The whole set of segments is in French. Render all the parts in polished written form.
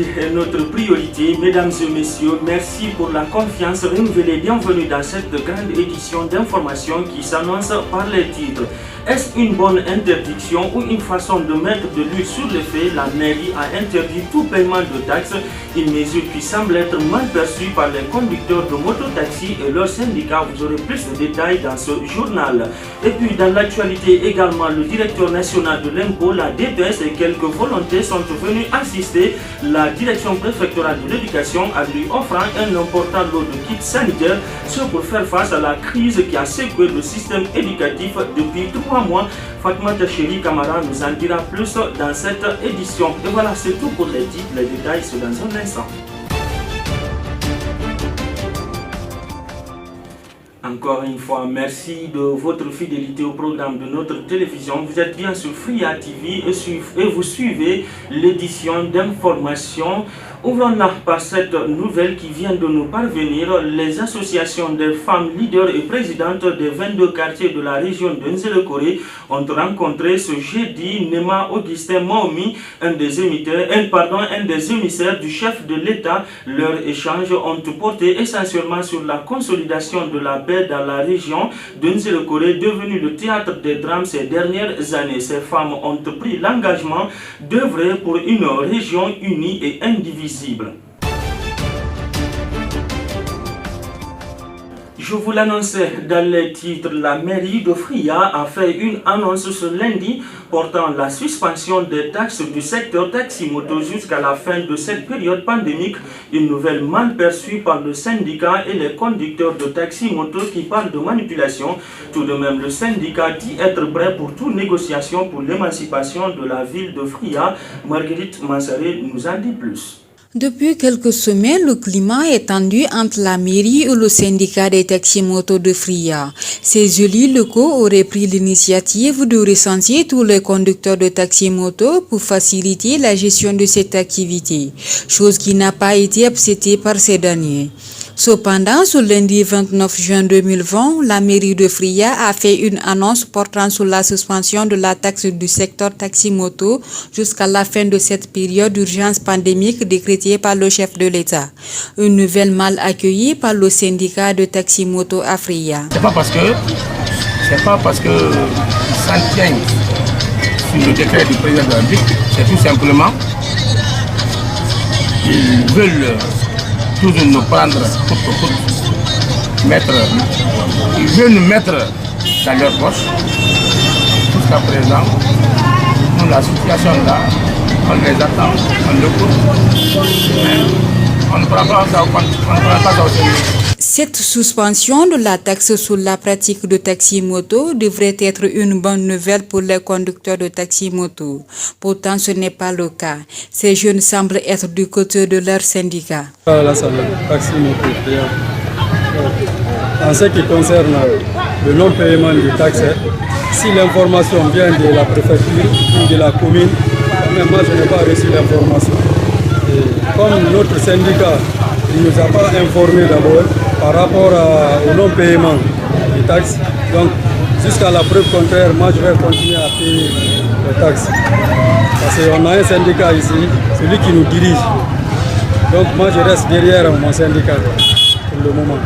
l'énergie est notre priorité. Mesdames et messieurs, merci pour la confiance renouvelée. Bienvenue dans cette grande édition d'information qui s'annonce par les titres. Est-ce une bonne interdiction ou une façon de mettre de l'huile sur le feu? La mairie a interdit tout paiement de taxes, une mesure qui semble être mal perçue par les conducteurs de mototaxi et leurs syndicats. Vous aurez plus de détails dans ce journal. Et puis dans l'actualité également, le directeur national de l'impôt, la DPS et quelques volontés sont venus assister la direction préfectorale de l'éducation en lui offrant un important lot de kits sanitaires, ce pour faire face à la crise qui a secoué le système éducatif depuis 3 mois. Fatmata Chéri Camara nous en dira plus dans cette édition. Et voilà, c'est tout pour les titres. Les détails sont dans un instant. Encore une fois, merci de votre fidélité au programme de notre télévision. Vous êtes bien sur Fria TV et vous suivez l'édition d'information. Ouvrons-la par cette nouvelle qui vient de nous parvenir. Les associations des femmes leaders et présidentes des 22 quartiers de la région de Nzélé-Koré ont rencontré ce jeudi Nema Augustin Maomi, un des émissaires du chef de l'État. Leurs échanges ont porté essentiellement sur la consolidation de la paix dans la région de Nzélé-Koré, devenue le théâtre des drames ces dernières années. Ces femmes ont pris l'engagement d'œuvrer pour une région unie et indivisible. Je vous l'annonçais dans les titres, la mairie de Fria a fait une annonce ce lundi portant la suspension des taxes du secteur taxi-moto jusqu'à la fin de cette période pandémique, une nouvelle mal perçue par le syndicat et les conducteurs de taxi-moto qui parlent de manipulation. Tout de même, le syndicat dit être prêt pour toute négociation pour l'émancipation de la ville de Fria. Marguerite Mansaré nous en dit plus. Depuis quelques semaines, le climat est tendu entre la mairie et le syndicat des taxis-motos de Fria. Ces élus locaux auraient pris l'initiative de recenser tous les conducteurs de taxis-motos pour faciliter la gestion de cette activité, chose qui n'a pas été acceptée par ces derniers. Cependant, ce lundi 29 juin 2020, la mairie de Fria a fait une annonce portant sur la suspension de la taxe du secteur taxi-moto jusqu'à la fin de cette période d'urgence pandémique décrétée par le chef de l'État. Une nouvelle mal accueillie par le syndicat de taxi-moto à Fria. C'est pas parce que ils s'en tiennent sur le décret du président de la République, c'est tout simplement qu'ils veulent toujours nous prendre ils veulent nous mettre dans leur poche. Jusqu'à présent, nous, la situation là, on les attend, on l'écoute, on ne prend pas ça au sérieux. Cette suspension de la taxe sur la pratique de taxi-moto devrait être une bonne nouvelle pour les conducteurs de taxi-moto. Pourtant, ce n'est pas le cas. Ces jeunes semblent être du côté de leur syndicat. En ce qui concerne le non-paiement des taxes, si l'information vient de la préfecture ou de la commune, moi je n'ai pas reçu l'information. Comme notre syndicat ne nous a pas informé d'abord par rapport au non-paiement des taxes, donc jusqu'à la preuve contraire, moi je vais continuer à payer les taxes. Parce qu'on a un syndicat ici, celui qui nous dirige. Donc moi je reste derrière mon syndicat pour le moment.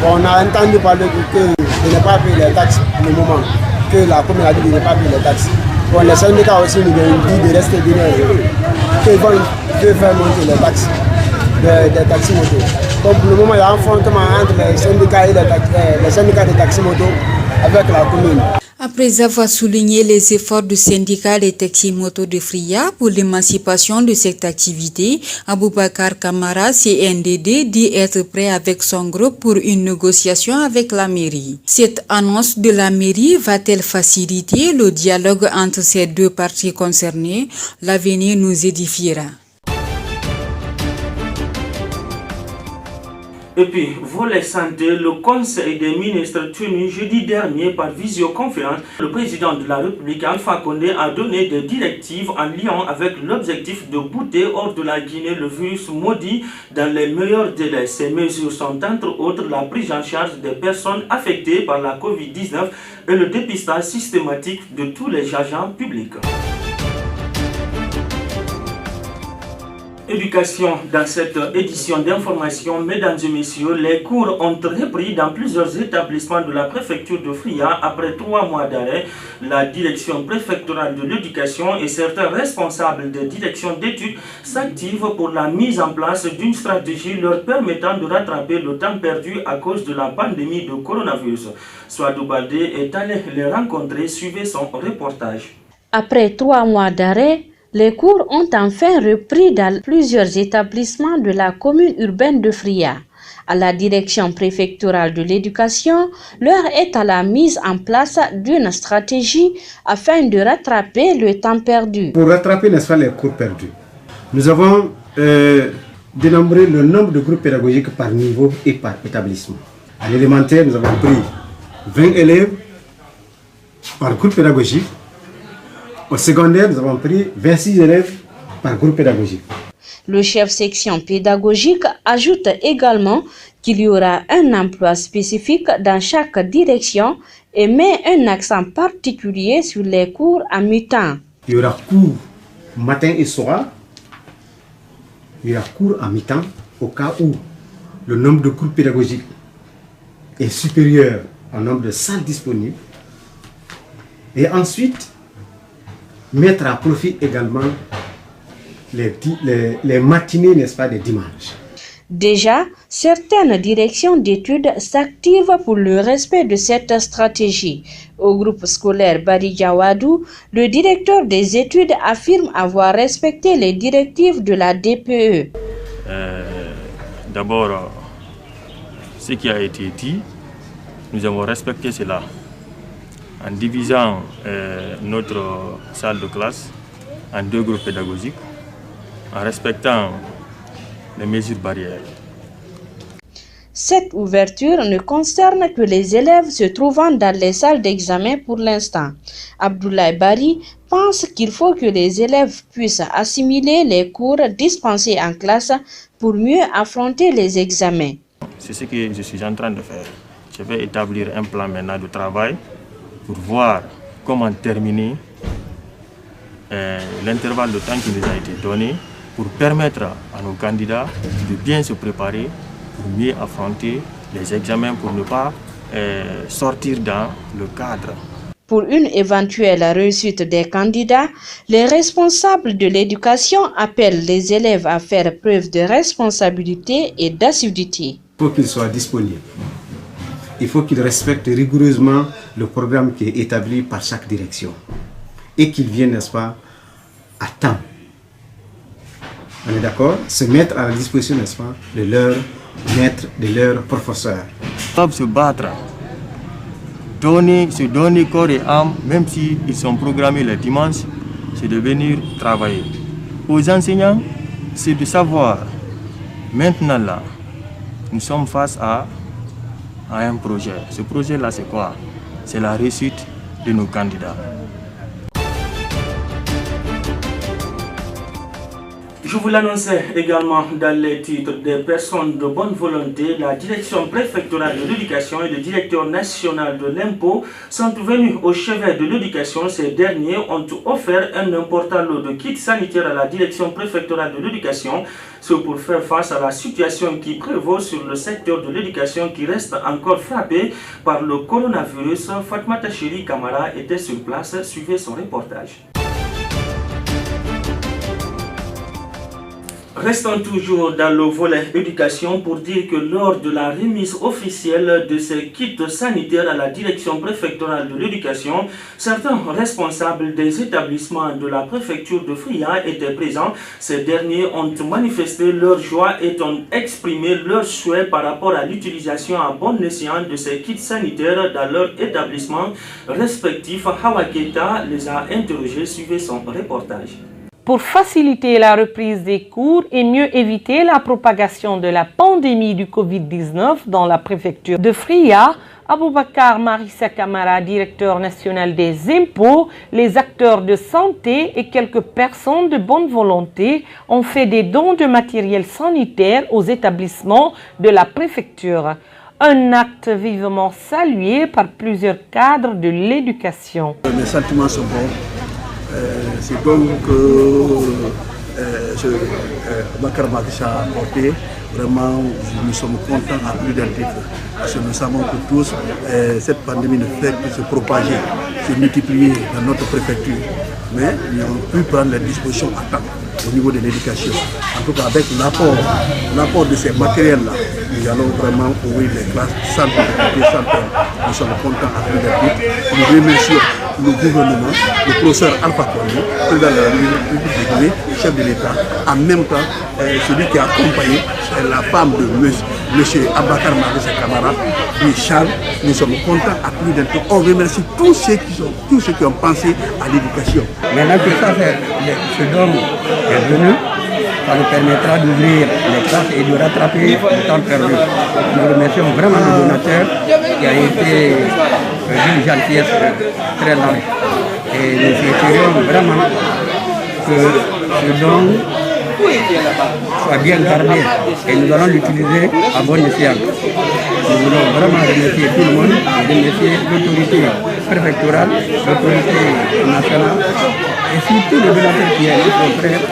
On a entendu parler que de ne pas payer les taxes pour le moment, que la commune a dit de ne pas payer les taxes. Bon, les syndicats aussi nous ont dit de rester derrière, qu'ils veulent faire monter les taxes des taxis-motos. Donc pour le moment, il y a un affrontement entre les syndicats et les syndicats des taxis-motos avec la commune. Après avoir souligné les efforts du syndicat des taxis-motos de Fria pour l'émancipation de cette activité, Aboubakar Kamara, CNDD, dit être prêt avec son groupe pour une négociation avec la mairie. Cette annonce de la mairie va-t-elle faciliter le dialogue entre ces deux parties concernées? L'avenir nous édifiera. Et puis, volet santé, le Conseil des ministres tenu jeudi dernier par visioconférence, le président de la République Alpha Condé a donné des directives en lien avec l'objectif de bouter hors de la Guinée le virus maudit dans les meilleurs délais. Ces mesures sont entre autres la prise en charge des personnes affectées par la COVID-19 et le dépistage systématique de tous les agents publics. Éducation, dans cette édition d'information, mesdames et messieurs, les cours ont repris dans plusieurs établissements de la préfecture de Fria après 3 mois d'arrêt. La direction préfectorale de l'éducation et certains responsables des directions d'études s'activent pour la mise en place d'une stratégie leur permettant de rattraper le temps perdu à cause de la pandémie de coronavirus. Swadou Baldé est allé les rencontrer, suivez son reportage. Après 3 mois d'arrêt, les cours ont enfin repris dans plusieurs établissements de la commune urbaine de Fria. À la direction préfectorale de l'éducation, l'heure est à la mise en place d'une stratégie afin de rattraper le temps perdu. Pour rattraper, n'est-ce pas, les cours perdus, nous avons dénombré le nombre de groupes pédagogiques par niveau et par établissement. À l'élémentaire, nous avons pris 20 élèves par groupe pédagogique. Au secondaire, nous avons pris 26 élèves par groupe pédagogique. Le chef section pédagogique ajoute également qu'il y aura un emploi spécifique dans chaque direction et met un accent particulier sur les cours à mi-temps. Il y aura cours matin et soir. Il y aura cours à mi-temps au cas où le nombre de cours pédagogiques est supérieur au nombre de salles disponibles. Et ensuite, mettre à profit également les matinées, n'est-ce pas, des dimanches. Déjà, certaines directions d'études s'activent pour le respect de cette stratégie. Au groupe scolaire Bari Jawadou, le directeur des études affirme avoir respecté les directives de la DPE. D'abord, ce qui a été dit, nous avons respecté cela en divisant notre salle de classe en 2 groupes pédagogiques, en respectant les mesures barrières. Cette ouverture ne concerne que les élèves se trouvant dans les salles d'examen pour l'instant. Abdoulaye Bari pense qu'il faut que les élèves puissent assimiler les cours dispensés en classe pour mieux affronter les examens. C'est ce que je suis en train de faire. Je vais établir un plan maintenant de travail pour voir comment terminer l'intervalle de temps qui nous a été donné pour permettre à nos candidats de bien se préparer pour mieux affronter les examens pour ne pas sortir dans le cadre. Pour une éventuelle réussite des candidats, les responsables de l'éducation appellent les élèves à faire preuve de responsabilité et d'assiduité. Il faut qu'ils soient disponibles. Il faut qu'ils respectent rigoureusement le programme qui est établi par chaque direction et qu'ils viennent, n'est-ce pas, à temps. On est d'accord? Se mettre à la disposition, n'est-ce pas, de leurs maîtres, de leurs professeurs. Ils doivent se battre, se donner corps et âme, même s'ils sont programmés le dimanche, c'est de venir travailler. Aux enseignants, c'est de savoir, maintenant là, nous sommes face à un projet. Ce projet-là, c'est quoi? C'est la réussite de nos candidats. Je vous l'annonçais également dans les titres des personnes de bonne volonté. La direction préfectorale de l'éducation et le directeur national de l'impôt sont venus au chevet de l'éducation. Ces derniers ont offert un important lot de kits sanitaires à la direction préfectorale de l'éducation. C'est pour faire face à la situation qui prévaut sur le secteur de l'éducation qui reste encore frappé par le coronavirus. Fatmata Chéri Kamara était sur place. Suivez son reportage. Restons toujours dans le volet éducation pour dire que lors de la remise officielle de ces kits sanitaires à la direction préfectorale de l'éducation, certains responsables des établissements de la préfecture de Fria étaient présents. Ces derniers ont manifesté leur joie et ont exprimé leur souhait par rapport à l'utilisation à bon escient de ces kits sanitaires dans leur établissement respectif. Hawa Keita les a interrogés, suivez son reportage. Pour faciliter la reprise des cours et mieux éviter la propagation de la pandémie du Covid-19 dans la préfecture de Fria, Aboubakar Marissa Kamara, directeur national des impôts, les acteurs de santé et quelques personnes de bonne volonté ont fait des dons de matériel sanitaire aux établissements de la préfecture. Un acte vivement salué par plusieurs cadres de l'éducation. Mes sentiments sont bons. C'est donc Bakar Marisha a apporté. Vraiment, nous sommes contents à plus d'un titre. Parce que nous savons que tous, cette pandémie ne fait que se propager, se multiplier dans notre préfecture. Mais nous avons pu prendre les dispositions à temps au niveau de l'éducation. En tout cas, avec l'apport de ces matériels-là, nous allons vraiment ouvrir les classes sans difficulté. Nous sommes contents à plus d'un titre. Nous remercions le gouvernement, le professeur Alpha Condé, président de la République de Guinée, chef de l'État, en même temps celui qui a accompagné la femme de M. Abakar Marisha Kamara, et Charles. Nous sommes contents à plus d'un temps. On remercie tous ceux qui ont pensé à l'éducation. Maintenant que ça, ce dont est venu, ça nous permettra d'ouvrir les classes et de rattraper le temps perdu. Nous remercions vraiment le donateur qui a été d'une gentillesse très large. Et nous souhaiterions vraiment que ce don soit bien gardé et nous allons l'utiliser à bon escient. Nous voulons vraiment remercier tout le monde, remercier l'autorité préfectorale, l'autorité nationale et surtout le donateur qui est notre frère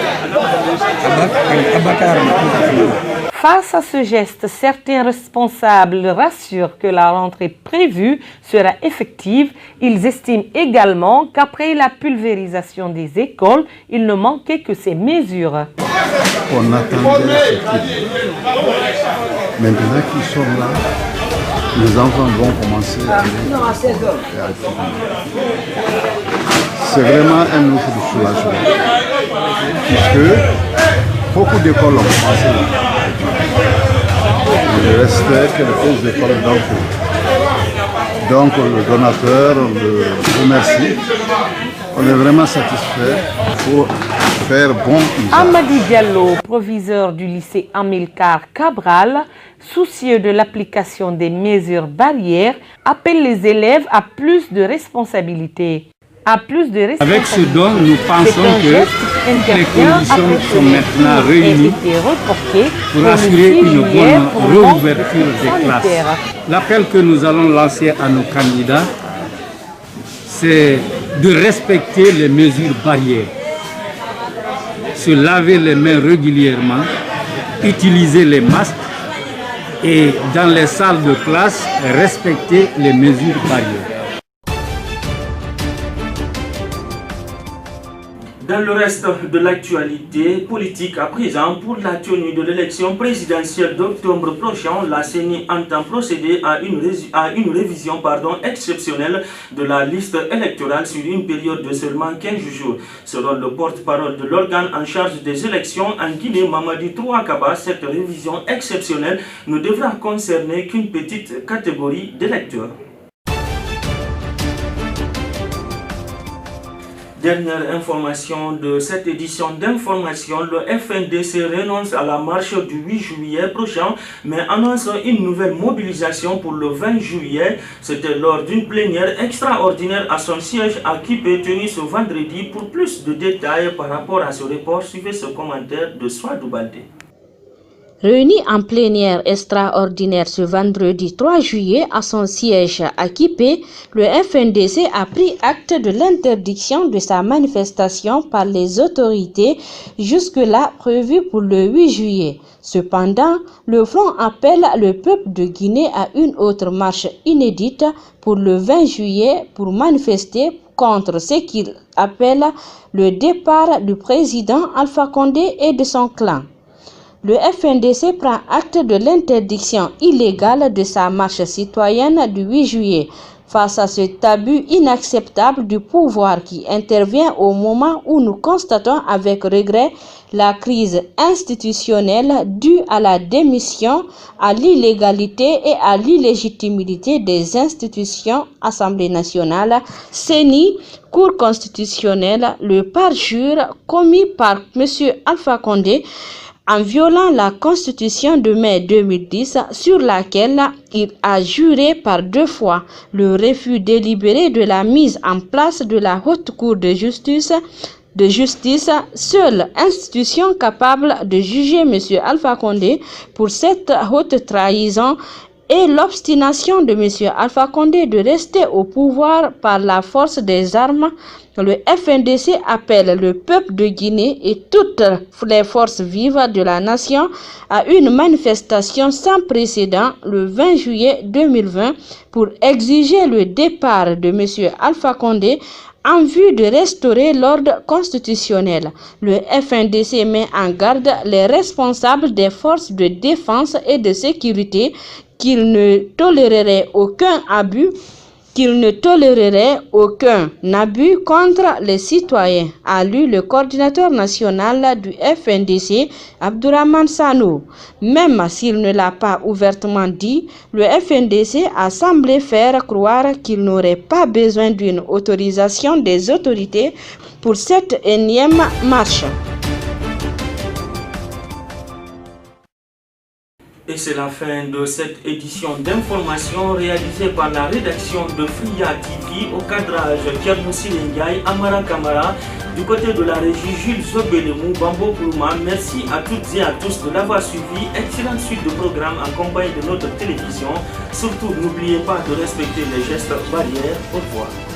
Abakar Marisha. Face à ce geste, certains responsables rassurent que la rentrée prévue sera effective. Ils estiment également qu'après la pulvérisation des écoles, il ne manquait que ces mesures. On attendait ce type. Maintenant qu'ils sont là, les enfants vont commencer à c'est vraiment un ouf de soulagement. Puisque beaucoup d'écoles ont commencé là. Il restait quelques écoles d'enfants. Donc le donateur, on le remercie. On est vraiment satisfait pour faire bon usage. Amadi Diallo, proviseur du lycée Amilcar Cabral, soucieux de l'application des mesures barrières, appelle les élèves à plus de responsabilités. Avec ce don, nous pensons que les conditions sont maintenant réunies pour assurer une bonne réouverture des classes. L'appel que nous allons lancer à nos candidats, c'est de respecter les mesures barrières, se laver les mains régulièrement, utiliser les masques et dans les salles de classe, respecter les mesures barrières. Dans le reste de l'actualité politique à présent, pour la tenue de l'élection présidentielle d'octobre prochain, la CENI entend procéder à une révision exceptionnelle de la liste électorale sur une période de seulement 15 jours. Selon le porte-parole de l'organe en charge des élections en Guinée, Mamadi Trouakaba, cette révision exceptionnelle ne devra concerner qu'une petite catégorie d'électeurs. Dernière information de cette édition d'information, le FNDC renonce à la marche du 8 juillet prochain, mais annonce une nouvelle mobilisation pour le 20 juillet. C'était lors d'une plénière extraordinaire à son siège à Kipé, tenue ce vendredi. Pour plus de détails par rapport à ce report, suivez ce commentaire de Swadou Baldé. Réuni en plénière extraordinaire ce vendredi 3 juillet à son siège à Kipé, le FNDC a pris acte de l'interdiction de sa manifestation par les autorités jusque-là prévue pour le 8 juillet. Cependant, le Front appelle le peuple de Guinée à une autre marche inédite pour le 20 juillet pour manifester contre ce qu'il appelle le départ du président Alpha Condé et de son clan. Le FNDC prend acte de l'interdiction illégale de sa marche citoyenne du 8 juillet. Face à cet abus inacceptable du pouvoir qui intervient au moment où nous constatons avec regret la crise institutionnelle due à la démission, à l'illégalité et à l'illégitimité des institutions Assemblée nationale, CENI, Cour constitutionnelle, le parjure commis par M. Alpha Condé en violant la Constitution de mai 2010 sur laquelle il a juré par 2 fois le refus délibéré de la mise en place de la Haute Cour de justice, seule institution capable de juger M. Alpha Condé pour cette haute trahison et l'obstination de M. Alpha Condé de rester au pouvoir par la force des armes, le FNDC appelle le peuple de Guinée et toutes les forces vives de la nation à une manifestation sans précédent le 20 juillet 2020 pour exiger le départ de M. Alpha Condé en vue de restaurer l'ordre constitutionnel. Le FNDC met en garde les responsables des forces de défense et de sécurité qu'ils ne toléreraient aucun abus contre les citoyens, a lu le coordinateur national du FNDC, Abdourahmane Sanou. Même s'il ne l'a pas ouvertement dit, le FNDC a semblé faire croire qu'il n'aurait pas besoin d'une autorisation des autorités pour cette énième marche. Et c'est la fin de cette édition d'information réalisée par la rédaction de Fria TV au cadrage Kiernoussi Ndiaye, Amara Kamara, du côté de la régie Jules Zobelemou, Bambo Kourouma. Merci à toutes et à tous de l'avoir suivi. Excellente suite de programme en compagnie de notre télévision. Surtout, n'oubliez pas de respecter les gestes barrières. Au revoir.